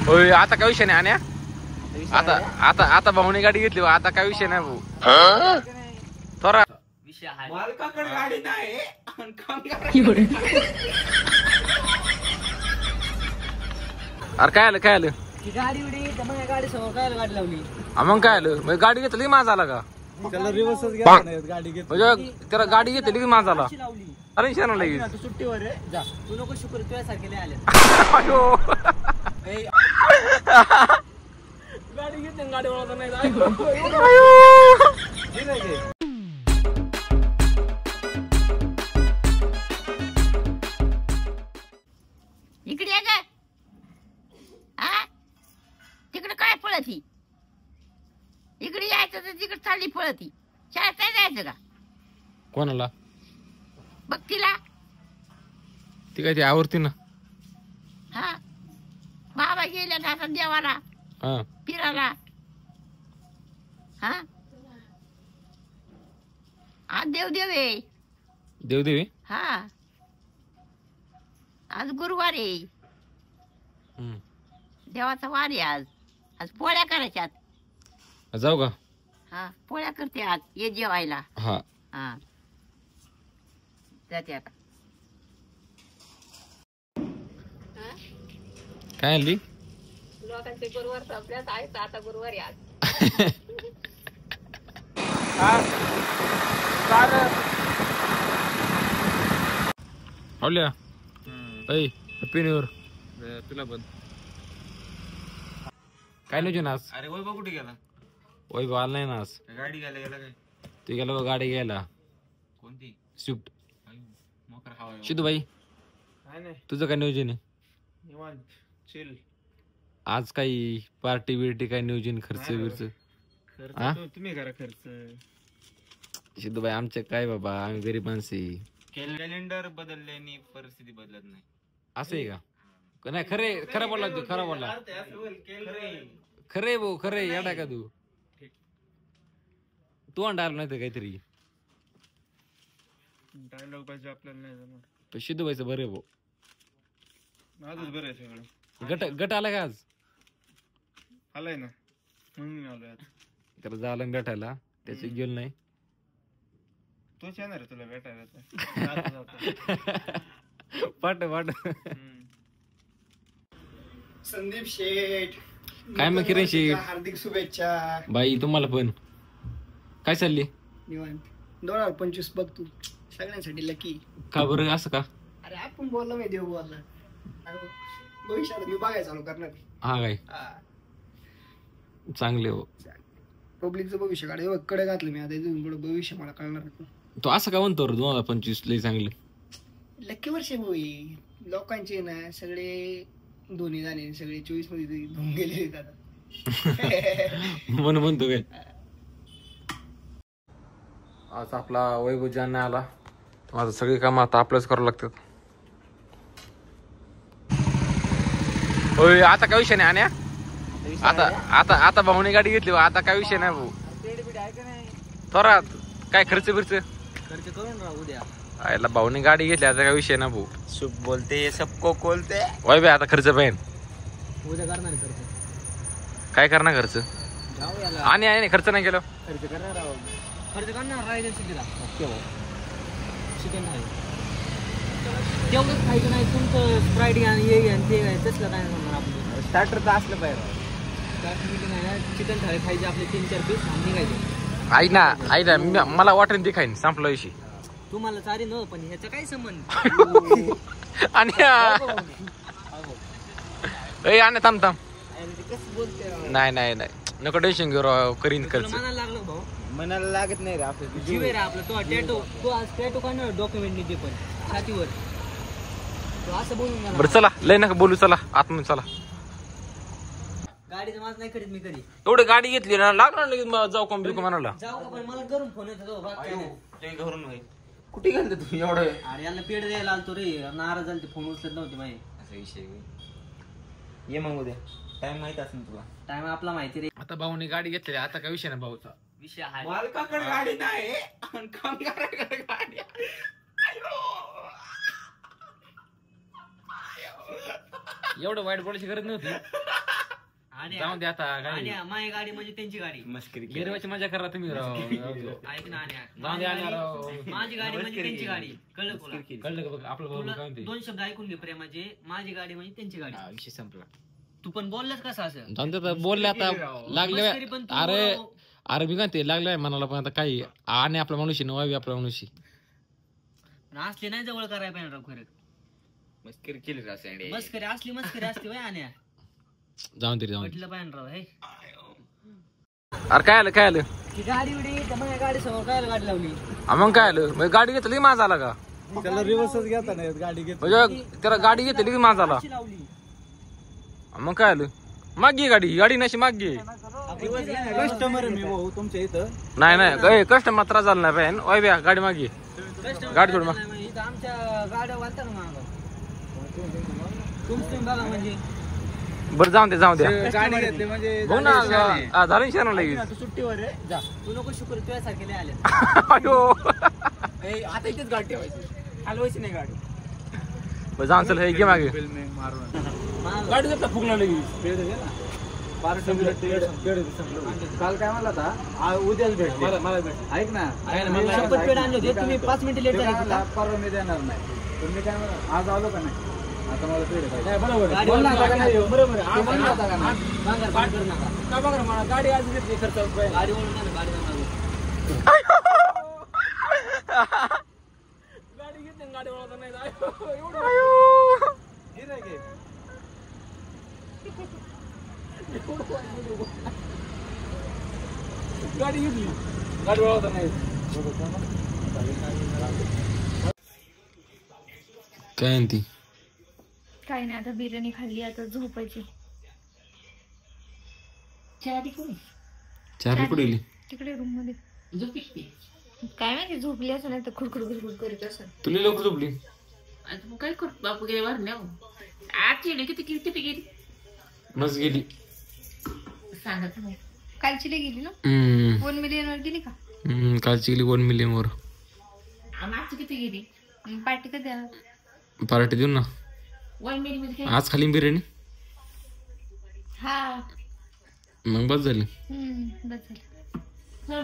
होय आता काय विषय नाही आण्या. आता आता आता भाऊने गाडी घेतली आता काय विषय नाही भाऊ. थोडा विषय आहे मालकाकडे गाडी नाही अरे काय आलं काय आलं गाडी उडी गाडी समोर काय गाडी लावली मग काय आलं मग गाडी घेतली माझा आला का त्याला रिव्हर्सच घ्या नाही गाडी घेत म्हणजे त्याला गाडी घेतली की माझा आला लावली अरे शाना लगेच तू सुट्टीवर रे जा तू नको शुक्र तुझ्यासारखे नाही आले अयो गाडी घेतली गाडी वळवता नाही इकडे ये ग हा तिकडे काय पळती इकडे यायचं तर तिकडे चालली पळती शाळेत नाही जायचं का कोणाला बघ तिला ती काय ती आवडती ना हा बाबा गेल्या का आता देवाला हा फिरायला हा आज देव आहे देवदेवी हा आज गुरुवार आहे हम्म. देवाचा वार आहे आज आज पोळ्या करायच्यात जाऊ का हा पोळ्या करते आज ये जेवायला हा हा जाते आता काय आणली लोकांचे गुरुवार संपल्यात आहेत आता गुरुवार आहे आज आवल्या ऐ हॅपी न्यू इयर तुला पण काय नियोजन आज अरे वैभव कुठे गेला वैभव आला नाही ना आज गाडी घ्यायला गेला काय ते गेलो गाडी घ्यायला कोणती स्विफ्ट मोकर हवा शिदू भाई काय नाही तुझं काय नियोजन आहे निवांत चिल आज काही पार्टी बिर्टी काय नियोजन खर्च बिर्च हा? तुम्ही करा खर्च सिद्धू भाई आमचे काय बाबा आम्ही गरीब माणसे कॅलेंडर बदलल्याने परिस्थिती बदलत नाही असं आहे का नाही खरे खरं बोलला तू खरं बोलला खरे भाऊ खरे येडा का तू अंडा नाही तर काहीतरी डायलॉग पाहिजे आपल्याला नाही जमत पण सिद्धू भाईचं बरे भाऊ आजच बरं आहे सगळं गट आला का आज आलाय ना म्हणून आलोय आता तर झालं भेटायला त्याचे गेल नाही तोच येणार आहे तुला भेटायला पाठ पाठ संदीप शेठ काय मग किरण शेठ हार्दिक शुभेच्छा बाई तुम्हाला पण काय चालली निवांत 2025 बघ तू सगळ्यांसाठी लकी का बरं असं का अरे आपण बोललो मी देव बोलला भविष्यात मी बघायला चालू करणार हा काय चांगले हो पब्लिकचं भविष्य काढ बघ कडे घातलं मी आता इथून पुढे भविष्य मला कळणार तो असं का म्हणतो 2025 लय चांगलं लकी वर्ष होई लोकांचे ना सगळे दोन्ही जाणे सगळे 24 मध्ये धुवून गेले आता मन म्हणतो काय आज आपला वैभव ज्यांना आला माझं सगळी कामं आता आपल्याच करावं लागतात होय आता काय विषय नाही आण्या आता आता आता भाऊने गाडी घेतली आता काय विषय नाही भाऊ थोडा काय खर्च बिर्च खर्च करून राहू द्या आयला भाऊने गाडी घेतली आता काय विषय ना भाऊ शुभ बोलते सबको बोलते वय बे आता खर्च पाहिजे उद्या करणार खर्च काय करणार खर्च जाऊ याला आणि आहे खर्च नाही केलं खर्च करणार आहोत खर्च करणार राहिले चिकन चिकन आहे तेवढंच खायचं नाही तुमचं स्प्राईट घ्या हे घ्या ते घ्या तसलं काय म्हणणार आपलं स्टार्टर तर असलं पाहिजे चिकन थाळी खायचे आपले 3-4 पीस निघायचे आई ना मला वाटेल ते खाईन संपलं विषय तुम्हाला चारी न पण ह्याचा काय संबंध आणि आणि थांब कसं बोलते नाही नाही नाही नको टेन्शन घेऊ राव करीन खर्च मनाला लागलं भाऊ मनाला लागत नाही रे आपलं जीव आहे रे आपलं तो टॅटो तो आज टॅटो काढणार डॉक्युमेंटनी ते पण छातीवर तो असं बोलून मला बरं चला लय नका बोलू चला आतमध्ये चला गाडीचं माझं नाही करीत मी कधी एवढी गाडी घेतली ना लागणार लगेच जाऊ कम बिकू म्हणाला जाऊ का पण मला घरून फोन येतो बाग काय नाही ते घरून होईल कुठे गेलं तू एवढं अरे यांना पेड द्यायला आलतो रे नाराज झाले फोन उचलत नव्हते माहिती असा विषय ये मग उद्या टाइम माहित असेल तुला टाइम आपला माहिती रे आता भाऊने गाडी घेतली आता काय विषय नाही भाऊचा विषय आहे मालकाकडे गाडी नाही आणि कामगाराकडे गाडी एवढं वाईट बोलायची गरज नव्हती आणि जाऊ दे आता काय आणि माझी गाडी म्हणजे त्यांची गाडी. मस्करी गिरवाची मजा करा तुम्ही राव ऐक ना आणि जाऊ दे आणि राव माझी गाडी म्हणजे त्यांची गाडी. कळलं तुला? कळलं का बघ आपलं भाऊ तुला काय म्हणते 2 शब्द ऐकून घे प्रेमाचे. माझी गाडी म्हणजे त्यांची गाडी. विषय संपला. तू पण बोललास कसं असं? जाऊन दे आता, बोलले आता लागले. मस्करी पण तू अरे अरे मी काय ते लागलंय मनाला, पण आता काही आणि आपला माणूशी नवावी आपला माणूशी असली नाही जवळ करायला पाहिजे राव खरं. मस्करी केली रे असं मस्करी असते वय आणि जाऊन तरी जाऊन. म्हटलं पाहिजे राव. हे अरे काय आलं काय आलं ती गाडी उडी तर माझ्या गाडी समोर काय गाडी लावली? मग काय आलं मग गाडी घेतली माझा आला का त्याला रिव्हर्सच घेता नाही गाडी घेत. म्हणजे त्याला गाडी घेतली की माझा आला. कशी लावली? मग काय आलं मागे गाडी गाडी नशी मागे. कस्टमर मी भाऊ तुमच्या इथं. नाही नाही कस्टमर त्रास झाला नाही पाहिजे. ओय ब्या गाडी मागे गाडी सोड मग. इथं आमच्या गाड्या वाटतात ना मागं. तुमचं बघा म्हणजे बरं जाऊन दे जाऊ द्या गाडी घेतली म्हणजे बघ ना झालं शेण लगेच. तू सुट्टीवर आहे जा. तू नको शुक्र तुझ्यासारखे नाही आले. अयो आता इथेच गाडी ठेवायची, हलवायची नाही गाडी. बरं जाऊन चल हे घे मागे गाडी जाता फुगला लगेच. काल काय म्हणला होता उद्याच भेट मला भेट. ऐक ना शपथ पेढ आणले होते तुम्ही 5 मिनिटं लेट झाले. परवा मी देणार नाही. तुम्ही काय म्हणा आज आलो का नाही? आता मला पेढ पाहिजे. गाडी बोलला होता का नाही? बरोबर तू म्हणला होता का नाही? मांगर पाठ करू नका. का बघा मला गाडी आज घेतली खर्च गाडी वळून नाही, गाडी जाणार. गाडी घेतली गाडी वळवता नाही गाडी घेतली गाडी वळवता नाही. काय ती काय नाही, आता बिर्याणी खाल्ली, आता झोपायची. चार कुठे गेली तिकडे रूम मध्ये काय माहिती झोपली असं नाही तर खुडखुड खुडखुड करीत असं. तुला लवकर झोपली आता मग काय करतो बापू गेले वर न्याव आजची किती किती गेली मस्त गेली. सांगत नाही. कालची लई गेली ना 1 मिलियन वर गेली का? कालची गेली 1 मिलियन वर. आजची किती गेली? पार्टी कधी देणार? पार्टी देऊ ना 1 मिलियन मध्ये काय? आज खाली बिर्याणी हा मग बस झाली. बस झालं. चल.